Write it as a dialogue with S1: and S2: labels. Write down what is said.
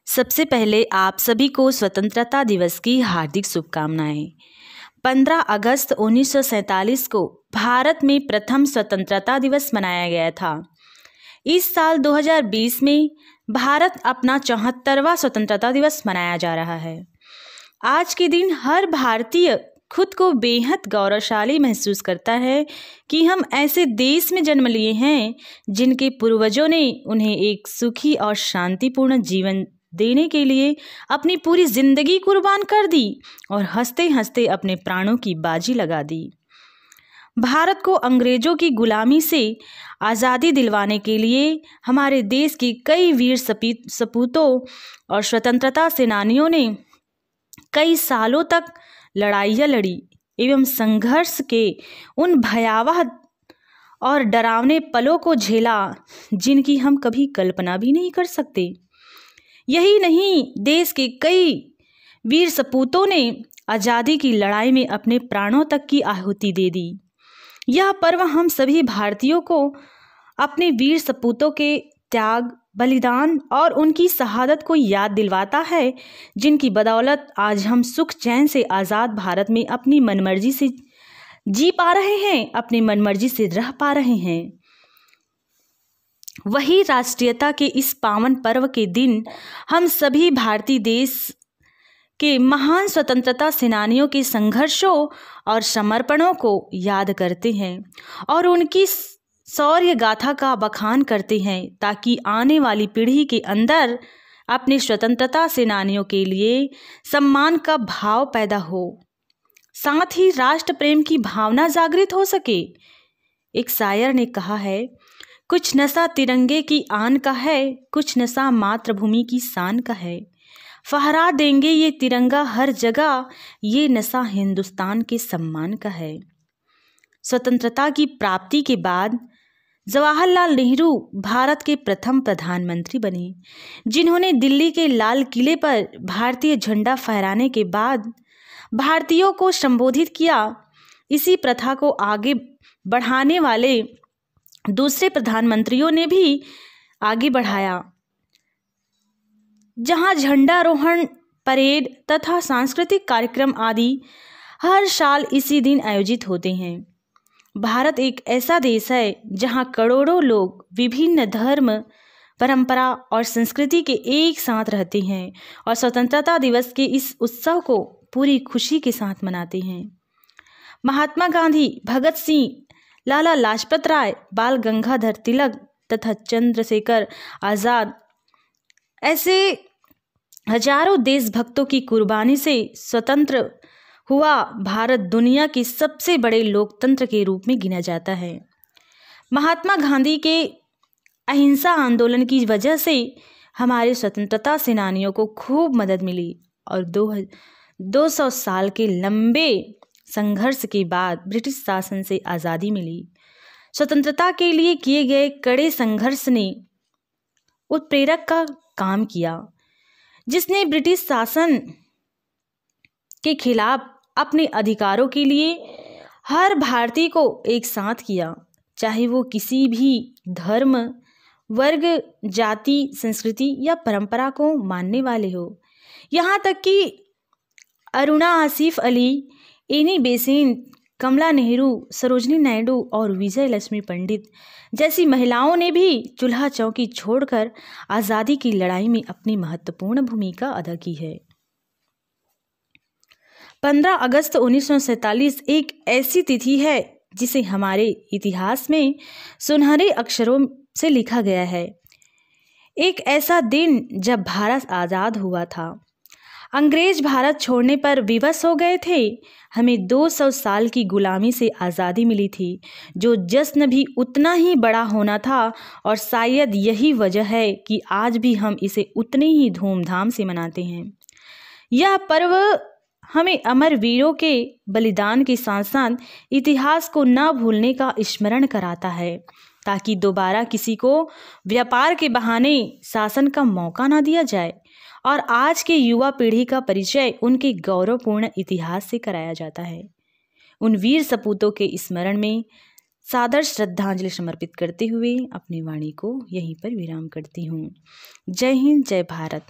S1: सबसे पहले आप सभी को स्वतंत्रता दिवस की हार्दिक शुभकामनाएं। 15 अगस्त 1947 को भारत में प्रथम स्वतंत्रता दिवस मनाया गया था। इस साल 2020 में भारत अपना 74वां स्वतंत्रता दिवस मनाया जा रहा है। आज के दिन हर भारतीय खुद को बेहद गौरवशाली महसूस करता है कि हम ऐसे देश में जन्म लिए हैं जिनके पूर्वजों ने उन्हें एक सुखी और शांतिपूर्ण जीवन देने के लिए अपनी पूरी जिंदगी कुर्बान कर दी और हंसते हंसते अपने प्राणों की बाजी लगा दी। भारत को अंग्रेजों की गुलामी से आज़ादी दिलवाने के लिए हमारे देश के कई वीर सपूतों और स्वतंत्रता सेनानियों ने कई सालों तक लड़ाइयाँ लड़ी एवं संघर्ष के उन भयावह और डरावने पलों को झेला जिनकी हम कभी कल्पना भी नहीं कर सकते। यही नहीं, देश के कई वीर सपूतों ने आज़ादी की लड़ाई में अपने प्राणों तक की आहुति दे दी। यह पर्व हम सभी भारतीयों को अपने वीर सपूतों के त्याग, बलिदान और उनकी शहादत को याद दिलवाता है, जिनकी बदौलत आज हम सुख चैन से आज़ाद भारत में अपनी मनमर्जी से जी पा रहे हैं, अपनी मनमर्जी से रह पा रहे हैं। वही राष्ट्रीयता के इस पावन पर्व के दिन हम सभी भारतीय देश के महान स्वतंत्रता सेनानियों के संघर्षों और समर्पणों को याद करते हैं और उनकी शौर्य गाथा का बखान करते हैं, ताकि आने वाली पीढ़ी के अंदर अपने स्वतंत्रता सेनानियों के लिए सम्मान का भाव पैदा हो, साथ ही राष्ट्र प्रेम की भावना जागृत हो सके। एक शायर ने कहा है, कुछ नशा तिरंगे की आन का है, कुछ नशा मातृभूमि की शान का है। फहरा देंगे ये तिरंगा हर जगह, ये नशा हिंदुस्तान के सम्मान का है। स्वतंत्रता की प्राप्ति के बाद जवाहरलाल नेहरू भारत के प्रथम प्रधानमंत्री बने, जिन्होंने दिल्ली के लाल किले पर भारतीय झंडा फहराने के बाद भारतीयों को संबोधित किया। इसी प्रथा को आगे बढ़ाने वाले दूसरे प्रधानमंत्रियों ने भी आगे बढ़ाया, जहां झंडारोहण, परेड तथा सांस्कृतिक कार्यक्रम आदि हर साल इसी दिन आयोजित होते हैं। भारत एक ऐसा देश है जहां करोड़ों लोग विभिन्न धर्म, परंपरा और संस्कृति के एक साथ रहते हैं और स्वतंत्रता दिवस के इस उत्सव को पूरी खुशी के साथ मनाते हैं। महात्मा गांधी, भगत सिंह, लाला लाजपत राय, बाल गंगाधर तिलक तथा चंद्रशेखर आज़ाद ऐसे हजारों देशभक्तों की कुर्बानी से स्वतंत्र हुआ भारत दुनिया के सबसे बड़े लोकतंत्र के रूप में गिना जाता है। महात्मा गांधी के अहिंसा आंदोलन की वजह से हमारे स्वतंत्रता सेनानियों को खूब मदद मिली और 200 साल के लंबे संघर्ष के बाद ब्रिटिश शासन से आज़ादी मिली। स्वतंत्रता के लिए किए गए कड़े संघर्ष ने उत्प्रेरक का काम किया, जिसने ब्रिटिश शासन के खिलाफ अपने अधिकारों के लिए हर भारतीय को एक साथ किया, चाहे वो किसी भी धर्म, वर्ग, जाति, संस्कृति या परंपरा को मानने वाले हो। यहाँ तक कि अरुणा आसिफ अली, एनी बेसेंट, कमला नेहरू, सरोजनी नायडू और विजय लक्ष्मी पंडित जैसी महिलाओं ने भी चूल्हा चौकी छोड़कर आज़ादी की लड़ाई में अपनी महत्वपूर्ण भूमिका अदा की है। 15 अगस्त 1947 एक ऐसी तिथि है जिसे हमारे इतिहास में सुनहरे अक्षरों से लिखा गया है। एक ऐसा दिन जब भारत आज़ाद हुआ था। अंग्रेज भारत छोड़ने पर विवश हो गए थे। हमें 200 साल की गुलामी से आज़ादी मिली थी, जो जश्न भी उतना ही बड़ा होना था और शायद यही वजह है कि आज भी हम इसे उतने ही धूमधाम से मनाते हैं। यह पर्व हमें अमर वीरों के बलिदान के साथ साथ इतिहास को न भूलने का स्मरण कराता है, ताकि दोबारा किसी को व्यापार के बहाने शासन का मौका न दिया जाए और आज के युवा पीढ़ी का परिचय उनके गौरवपूर्ण इतिहास से कराया जाता है। उन वीर सपूतों के स्मरण में सादर श्रद्धांजलि समर्पित करते हुए अपनी वाणी को यहीं पर विराम करती हूँ। जय हिंद, जय भारत।